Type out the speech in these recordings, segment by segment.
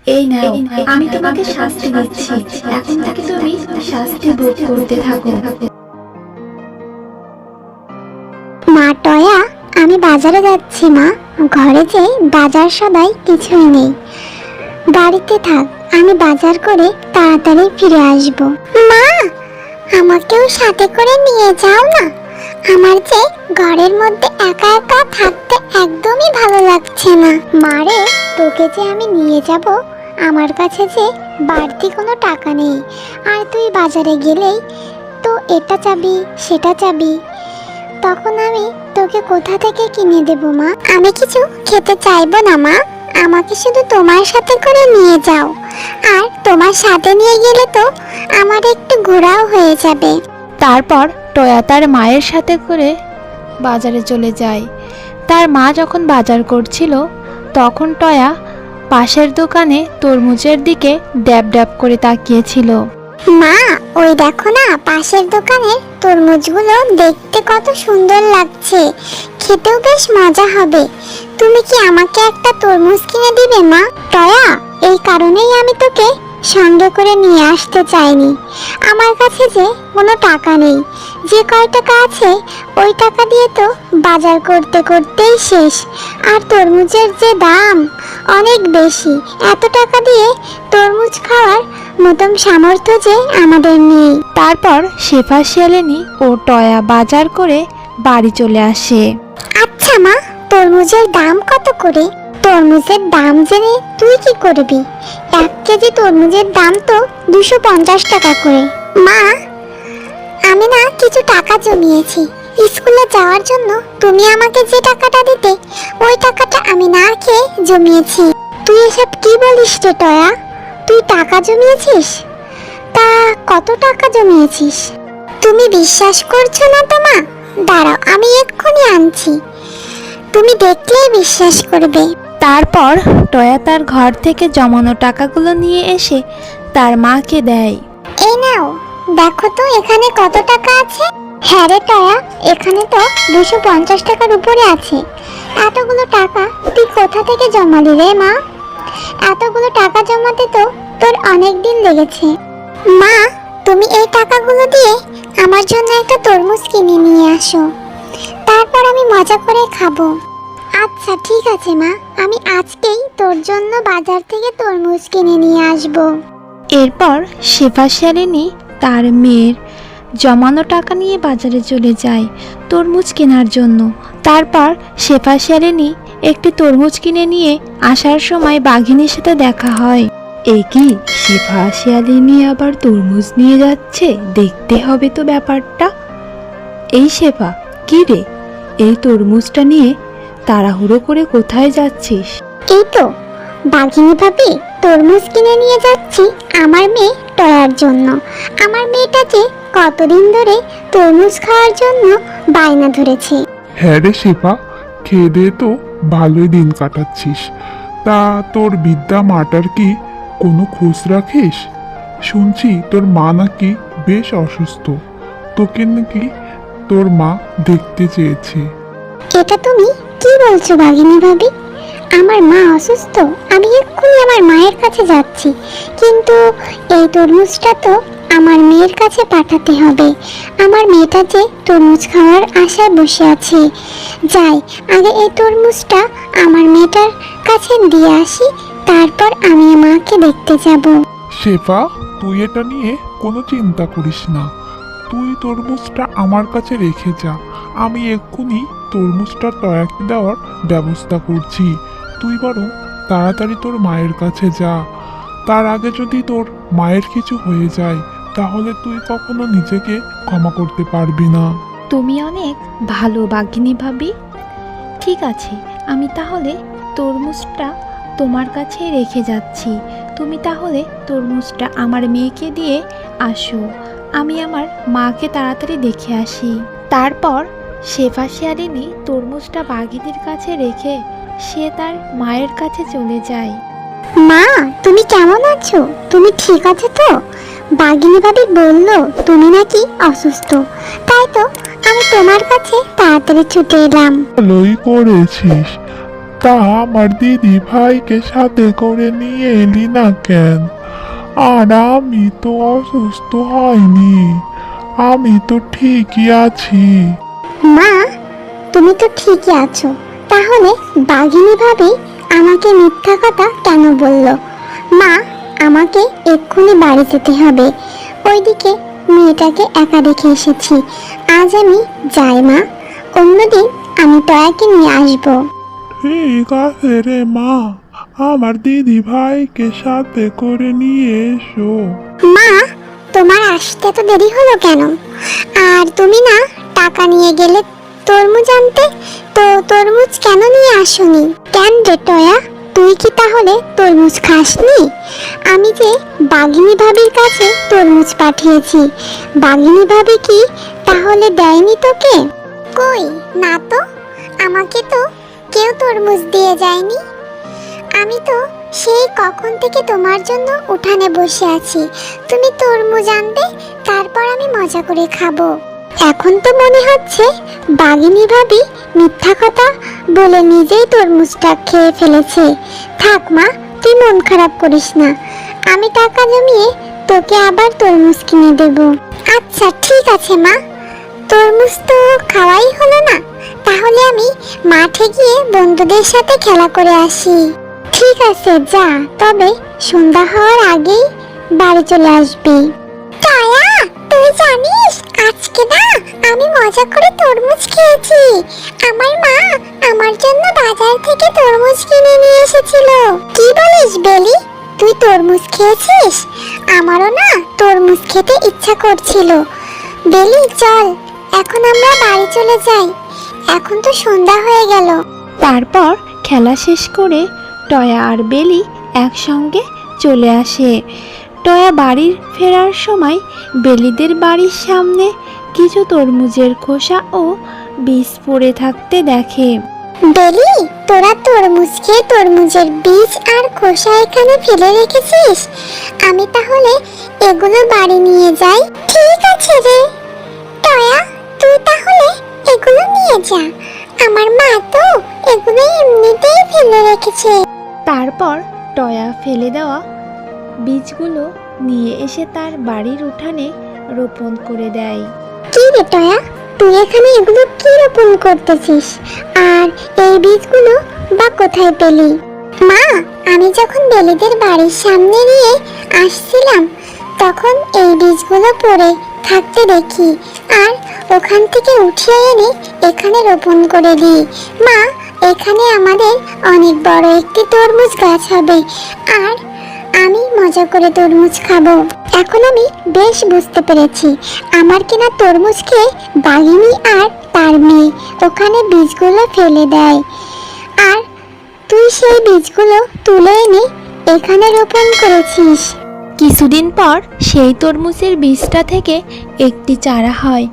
এই নাও, আমি তোমাকে শাস্তি দিচ্ছি। এখন থেকে তুমি শাস্তি ভোগ করতে থাকো। মা টয়া, আমি বাজারে যাচ্ছি মা। ঘরে যে বাজার সদাই কিছুই নেই। বাড়িতে থাক, আমি বাজার করে তাড়াতাড়ি ফিরে আসব। মা, আমাকেও সাথে করে নিয়ে যাও না। আমার যে ঘরের মধ্যে একা একা থাকতে একদমই ভালো লাগছে না। মারে, তোকে যে আমি নিয়ে যাব, আমার কাছে যে বাড়তি কোনো টাকা নেই। আর তুই বাজারে গেলেই তো এটা চাবি সেটা চাবি, তখন আমি তোকে কোথা থেকে কিনে দেব মা? আমি কিছু খেতে চাইবো না মা, আমাকে শুধু তোমার সাথে করে নিয়ে যাও। আর তোমার সাথে নিয়ে গেলে তো আমার একটু ঘোরাও হয়ে যাবে। তারপর টয়া তার মায়ের সাথে করে বাজারে চলে যায়। তার মা যখন বাজার করছিল তখন টয়া পাশের দোকানে তরমুজের দিকে ড্যাব ড্যাব করে তাকিয়েছিল। মা, ওই দেখো না, পাশের দোকানের তরমুজগুলো দেখতে কত সুন্দর লাগছে, খেতেও বেশ মজা হবে। তুমি কি আমাকে একটা তরমুজ কিনে দিবে মা? টয়া, এই কারণেই আমি তোকে সঙ্গে করে নিয়ে আসতে চাইনি। আমার কাছে যে কোনো টাকা নেই। যে কয় টাকা আছে ওই টাকা দিয়ে তো বাজার করতে করতেই শেষ। আর তরমুজের যে দাম অনেক বেশি, এত টাকা দিয়ে তরমুজ খাওয়ার মতন সামর্থ্য যে আমাদের নেই। তারপর শেফা শিয়ালিনী ও টয়া বাজার করে বাড়ি চলে আসে। আচ্ছা মা, তরমুজের দাম কত করে? তরমুজের দাম জেনে তুই কি করবি? 1 কেজি তরমুজের দাম তো 250 টাকা করে। মা, আমি না কিছু টাকা জমিয়েছি স্কুলে যাওয়ার জন্য। তুমি আমাকে যে টাকাটা দিতে, ওই টাকাটা আমি না খেয়ে জমিয়েছি। তুই এসব কি বলিস রে টয়া? তুই টাকা জমিয়েছিস? তা কত টাকা জমিয়েছিস? তুমি বিশ্বাস করছো না তো মা? দাঁড়াও, আমি এক্ষুনি আনছি, তুমি দেখলেই বিশ্বাস করবে। তারপর টয়া তার ঘর থেকে জমানো টাকাগুলো নিয়ে এসে তার মাকে দেয়। এই নাও, দেখো তো এখানে কত টাকা আছে। হ্যাঁ রে টয়া, এখানে তো 250 টাকার উপরে আছে। এতগুলো টাকা তুই কোথা থেকে জমালি রে মা? এতগুলো টাকা জমাতে তো তোর অনেক দিন লেগেছে। মা, তুমি এই টাকাগুলো দিয়ে আমার জন্য একটা তরমুজ কিনে নিয়ে আসো, তারপর আমি মজা করে খাবো। আচ্ছা ঠিক আছে মা, আমি আজকেই তোর জন্য বাজার থেকে তরমুজ কিনে নিয়ে আসবো। এরপর শেফা শিয়ালিনী তার মেয়ের জমানো টাকা নিয়ে বাজারে চলে যায় তরমুজ কেনার জন্য। তারপর শেফা শিয়ালিনী একটি তরমুজ কিনে নিয়ে আসার সময় বাঘিনীর সাথে দেখা হয়। এ কি, শেফা শিয়ালিনী আবার তরমুজ নিয়ে যাচ্ছে? দেখতে হবে তো ব্যাপারটা। এই শেফা, কি রে, এই তরমুজটা নিয়ে তাড়াহুড়ো করে কোথায় যাচ্ছিস? এই তো বাঘিনী ভাবি, তরমুজ কিনে নিয়ে যাচ্ছি আমার মেয়ে টয়ার জন্য। আমার মেয়েটা যে কতদিন ধরে তরমুজ খাওয়ার জন্য বায়না ধরেছে। হ্যাঁ রে শেফা, খেয়ে দিয়ে তো ভালোই দিন কাটাচ্ছিস। তা তোর বিদ্যা মাটার কি কোনো খোঁজ রাখিস? শুনছি তোর মা নাকি বেশ অসুস্থ, তোকে নাকি তোর মা দেখতে চেয়েছে। এটা তুমি কি বলছো বাঘিনী ভাবি? আমার মা অসুস্থ? আমি এক্ষুনি আমার মায়ের কাছে যাচ্ছি, কিন্তু এই তরমুজটা তো আমার মেয়ের কাছে পাঠাতে হবে। আমার মেয়েটা যে তরমুজ খাওয়ার আশায় বসে আছে। যাই, আগে এই তরমুজটা আমার মেয়েটার কাছে দিয়ে আসি, তারপর আমি মাকে দেখতে যাব। শেফা, তুই এটা নিয়ে কোনো চিন্তা করিস না। তুই তরমুজটা আমার কাছে রেখে যা, আমি এক্ষুনি তরমুজটা টয়াকে দেওয়ার ব্যবস্থা করছি। তুই বরং তাড়াতাড়ি তোর মায়ের কাছে যা। তার আগে যদি তোর মায়ের কিছু হয়ে যায় তাহলে তুই কখনো নিজেকে ক্ষমা করতে পারবি না। তুমি অনেক ভালো বাঘিনী ভাবি। ঠিক আছে, আমি তাহলে তরমুজটা তোমার কাছে রেখে যাচ্ছি। তুমি তাহলে তরমুজটা আমার মেয়েকে দিয়ে আসো, আমি আমার মাকে তাড়াতাড়ি দেখে আসি। তারপর শেফা শিয়ালিনী তরমুজটা বাঘিনীর কাছে রেখে সে তার মায়ের কাছে চলে যায়। মা, তুমি কেমন আছো? তুমি ঠিক আছো তো? বাঘিনী ভাবি বলল তুমি নাকি অসুস্থ, তাই তো আমি তোমার কাছে তাড়াতাড়ি ছুটে এলাম। ভালোই করেছিস। তা আমার দিদি ভাইকে সাথে করে নিয়ে এলি না কেন? আর আমি তো অসুস্থ হয়নি, আমি তো ঠিকই আছি। মা, তুমি তো ঠিকই আছো, তাহলে বাঘিনী ভাবি আমাকে মিথ্যা কথা কেন বলল? মা, আমাকে এক্ষুনি বাড়ি যেতে হবে, ওইদিকে মেয়েটাকে একা রেখে এসেছি। আজ আমি যাই মা, অন্যদিন আমি টয়াকে নিয়ে আসবো। ঠিক আছে রে মা, আমার দিদি ভাইকে সাথে করে নিয়ে এসো। মা, তোমার আসতে তো দেরি হলো কেন? আর তুমি না টাকা নিয়ে গেলে তরমুজ আনতে, তো তরমুজ কেন নিয়ে আসোনি? কেন রে টয়া, তুই কি তাহলে তরমুজ খাসনি? আমি যে বাঘিনী ভাবির কাছে তরমুজ পাঠিয়েছি, বাঘিনী ভাবি কি তাহলে দেয়নি তোকে? কই না তো, আমাকে তো কেউ তরমুজ দিয়ে যায়নি। আমি তো সেই কখন থেকে তোমার জন্য উঠানে বসে আছি, তুমি তরমুজ আনবে, তারপর আমি মজা করে খাবো। এখন তো মনে হচ্ছে বাঘিনী ভাবি মিথ্যা কথা বলে নিজেই তরমুজটা খেয়ে ফেলেছে। থাক মা, তুই মন খারাপ করিস না, আমি টাকা জমিয়ে তোকে আবার তরমুজ কিনে দেব। আচ্ছা ঠিক আছে মা, তরমুজ তো খাওয়াই হলো না, তাহলে আমি মাঠে গিয়ে বন্ধুদের সাথে খেলা করে আসি। ঠিক আছে যা, তবে সন্ধ্যা হওয়ার আগেই বাড়ি চলে আসবি। টয়া, তুই জানিস আজকে না আমি মজা করে তরমুজ খেয়েছি। আমার মা আমার জন্য বাজার থেকে তরমুজ কিনে নিয়ে এসেছিল। কি বলিস বেলি, তুই তরমুজ খেয়েছিস? আমারও না তরমুজ খেতে ইচ্ছা করছিল। বেলি চল, এখন আমরা বাড়ি চলে যাই, এখন তো সন্ধ্যা হয়ে গেল। তারপর খেলা শেষ করে টয়া আর বেলি একসঙ্গে চলে আসে। টয়া বাড়ির ফেরার সময় বেলিদের বাড়ির সামনে কিছু তরমুজের খোসা ও বীজ পড়ে থাকতে দেখে। বেলি, তোরা তরমুজ খেয়ে তরমুজের বীজ আর খোসা এখানে ফেলে রেখেছিস, আমি তাহলে এগুলো বাড়ি নিয়ে যাই। ঠিক আছে রে টয়া, তুই তাহলে এগুলো নিয়ে যা, আমার মা তো এগুলো এমনিতেই ফেলে রেখেছে। তারপর টয়া ফেলে দেওয়া বীজগুলো নিয়ে এসে তার বাড়ির উঠানে রোপণ করে দেয়। কি রে টয়া, তুই এখানে এগুলো কি রোপণ করতেছিস? আর এই বীজগুলো বা কোথায় পেলি? মা, আমি যখন বেলিদের বাড়ির সামনে নিয়ে আসছিলাম তখন এই বীজগুলো পড়ে থাকতে দেখি, আর ওখান থেকে উঠিয়ে এনে এখানে রোপণ করে দিই। মা, এখানে আমাদের অনেক বড় একটি তরমুজ গাছ হবে, আর আমি মজা করে তরমুজ খাবো। এখন আমি বেশ বুঝতে পেরেছি, আমার কেনা তরমুজ খেয়ে বাঘিনী আর তার মেয়ে ওখানে বীজগুলো ফেলে দেয়, আর তুই সেই বীজগুলো তুলে এনে এখানে রোপণ করেছিস। কিছুদিন পর সেই তরমুজের বীজটা থেকে একটি চারা হয়,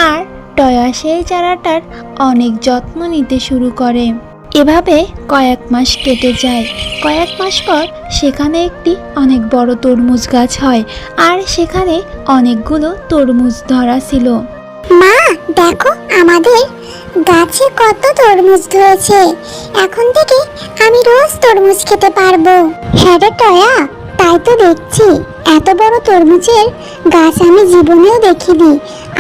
আর টয়া সেই চারাটার অনেক যত্ন নিতে শুরু করে। এভাবে কয়েক মাস কেটে যায়। কয়েক মাস পর সেখানে একটি অনেক বড় তরমুজ গাছ হয়, আর সেখানে অনেকগুলো তরমুজ ধরা ছিল। মা দেখো, আমাদের গাছে কত তরমুজ ধরেছে, এখন থেকে আমি রোজ তরমুজ খেতে পারবো। হ্যাঁ রে টয়া, তাই তো দেখছি, এত বড় তরমুজের গাছ আমি জীবনেও দেখিনি।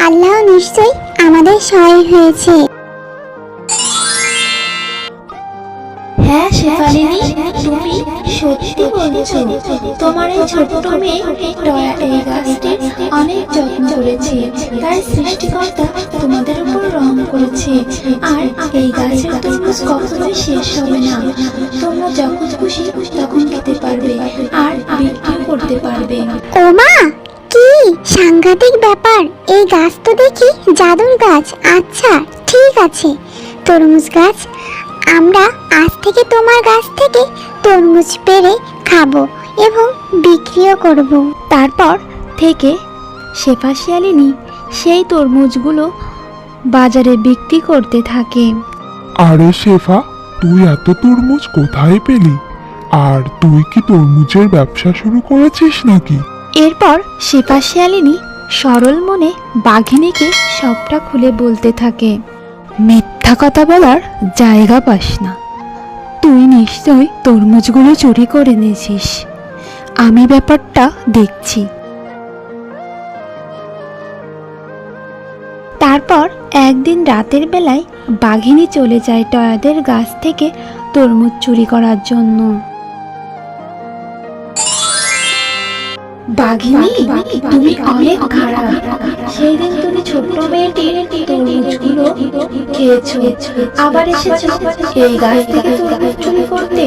আল্লাহ নিশ্চয়ই আমাদের সহায় হয়েছে। হ্যাঁ শেফালিনী, তুমি সত্যি বলছো। তোমার এই ছোট্ট মেয়ে টয়া এই গাছটির অনেক যত্ন করেছে, তাই সৃষ্টিকর্তা তোমাদের উপর রহম করেছে। আর এই গাছের তরমুজ কখনোই শেষ হবে না, তোমরা যখন খুশি তখন খেতে পারবে আর বিক্রিও করতে পারবে। ও মা, কি সাংঘাতিক ব্যাপার, এই গাছ তো দেখি জাদুর গাছ। আচ্ছা ঠিক আছে তরমুজ গাছ, আমরা আজ থেকে তোমার গাছ থেকে তরমুজ পেড়ে খাবো এবং বিক্রিও করব। তারপর থেকে শেফা শিয়ালিনী সেই তরমুজগুলো বাজারে বিক্রি করতে থাকে। আরে শেফা, তুই এত তরমুজ কোথায় পেলি? আর তুই কি তরমুজের ব্যবসা শুরু করেছিস নাকি? এরপর শেফা শিয়ালিনী সরল মনে বাঘিনীকে সবটা খুলে বলতে থাকে। মিথ্যা কথা বলার জায়গা পাস না, তুই নিশ্চয় তরমুজগুলো চুরি করে নিয়েছিস। আমি ব্যাপারটা দেখছি। তারপর একদিন রাতের বেলায় বাঘিনী চলে যায় টয়াদের গাছ থেকে তরমুজ চুরি করার জন্য। বাঘিনী, তুমি অনেক খারাপ। সেই দিন তুমি ছোট্ট মেয়েটির তরমুজগুলো খেয়েছো, আবার এসেছো এই গাছ থেকে তরমুজ চুরি করতে।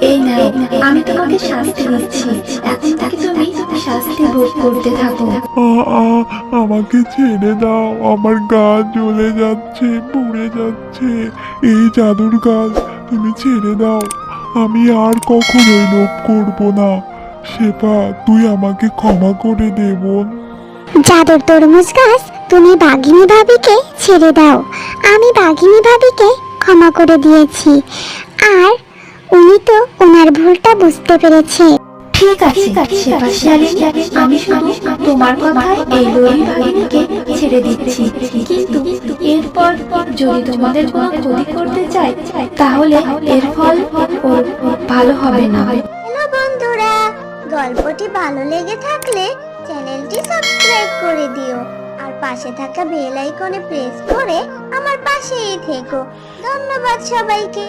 এই নাও, আমি তোমাকে শাস্তি দিচ্ছি। এখন থেকে তুমি শাস্তি ভোগ করতে থাকো। আমাকে ছেড়ে দাও, আমার গা জ্বলে যাচ্ছে, পুড়ে যাচ্ছে। এই জাদুর গাছ তুমি ছেড়ে দাও, আমি আর কখনোই লোভ করব না। শেফা, তুই আমাকে ক্ষমা করে দে বোন। জাদুর তরমুজ গাছ, তুমি বাঘিনী ভাবিকে ছেড়ে দাও। আমি বাঘিনী ভাবিকে ক্ষমা করে দিয়েছি, আর উনি তো ওনার ভুলটা বুঝতে পেরেছে। ঠিক আছে শেফা শিয়ালিনী, আমি শুধু তোমার কথায় এই লোভী বাঘিনীকে ছেড়ে দিচ্ছি, কিন্তু এরপর যদি তোমাদের কোনো ক্ষতি করতে চাই তাহলে এর ফল ওর ভালো হবে না। হ্যালো বন্ধুরা, গল্পটি ভালো লেগে থাকলে চ্যানেলটি সাবস্ক্রাইব করে দিও, আর পাশে থাকা বেল আইকনে প্রেস করে আমার পাশেই থেকো। ধন্যবাদ সবাইকে।